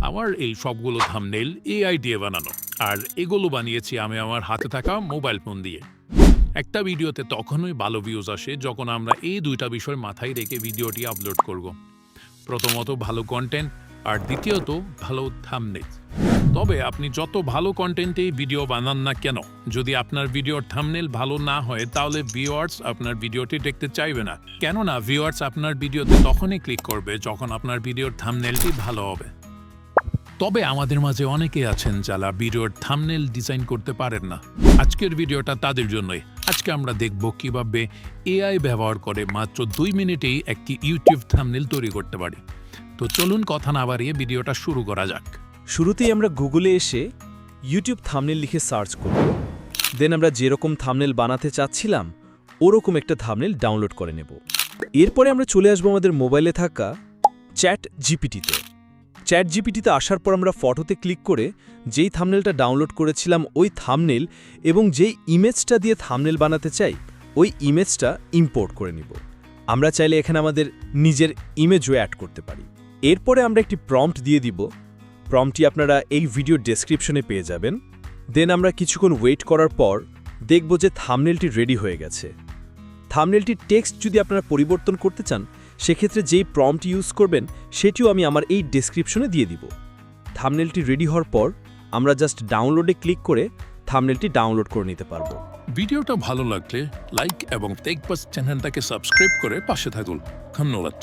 আমার এই সবগুলো থাম্বনেইল এআই দিয়ে বানানো, আর এগুলো বানিয়েছি আমি আমার হাতে থাকা মোবাইল ফোন দিয়ে। একটা ভিডিওতে তখনই ভালো ভিউজ আসে যখন আমরা এই দুইটা বিষয় মাথায় রেখে ভিডিওটি আপলোড করব। প্রথমত ভালো কন্টেন্ট, আর দ্বিতীয়ত ভালো থাম্বনেইল। তবে আপনি যত ভালো কন্টেন্টেই ভিডিও বানান না কেন, যদি আপনার ভিডিওর থাম্বনেইল ভালো না হয় তাহলে ভিউয়ার্স আপনার ভিডিওটি দেখতে চাইবে না। কেননা ভিউয়ার্স আপনার ভিডিওতে তখনই ক্লিক করবে যখন আপনার ভিডিওর থাম্বনেইলটি ভালো হবে। তবে আমাদের মাঝে অনেকে আছেন যারা ভিডিওর থাম্বনেইল ডিজাইন করতে পারেন না। আজকের ভিডিওটা তাদের জন্যই। আজকে আমরা দেখব কিভাবে এআই ব্যবহার করে মাত্র 2 মিনিটেই একটি ইউটিউব থাম্বনেইল তৈরি করতে পারি। তো চলুন কথা না বাড়িয়ে ভিডিওটা শুরু করা যাক। শুরুতেই আমরা গুগলে এসে ইউটিউব থাম্বনেইল লিখে সার্চ করব। দেন আমরা যেরকম থাম্বনেইল বানাতে চাচ্ছিলাম ওরকম একটা থাম্বনেইল ডাউনলোড করে নেব। এরপরে আমরা চলে আসবো আমাদের মোবাইলে থাকা চ্যাট জিপিটিতে। চ্যাট জিপিটিতে আসার পর আমরা ফটোতে ক্লিক করে যেই থাম্বনেইলটা ডাউনলোড করেছিলাম ওই থাম্বনেইল এবং যেই ইমেজটা দিয়ে থাম্বনেইল বানাতে চাই ওই ইমেজটা ইম্পোর্ট করে নিব। আমরা চাইলে এখানে আমাদের নিজের ইমেজও অ্যাড করতে পারি। এরপরে আমরা একটি প্রম্পট দিয়ে দিব। প্রম্পটটি আপনারা এই ভিডিও ডেসক্রিপশনে পেয়ে যাবেন। দেন আমরা কিছুক্ষণ ওয়েট করার পর দেখব যে থাম্বনেইলটি রেডি হয়ে গেছে। থাম্বনেইলটির টেক্সট যদি আপনারা পরিবর্তন করতে চান সেক্ষেত্রে যেই প্রম্পট ইউজ করবেন সেটিও আমি আমার এই ডেসক্রিপশনে দিয়ে দিব। থাম্বনেইলটি রেডি হওয়ার পর আমরা জাস্ট ডাউনলোডে ক্লিক করে থাম্বনেইলটি ডাউনলোড করে নিতে পারবো। ভিডিওটা ভালো লাগলে লাইক এবং টেকবাস চ্যানেলটাকে সাবস্ক্রাইব করে পাশে থাকুন। ধন্যবাদ।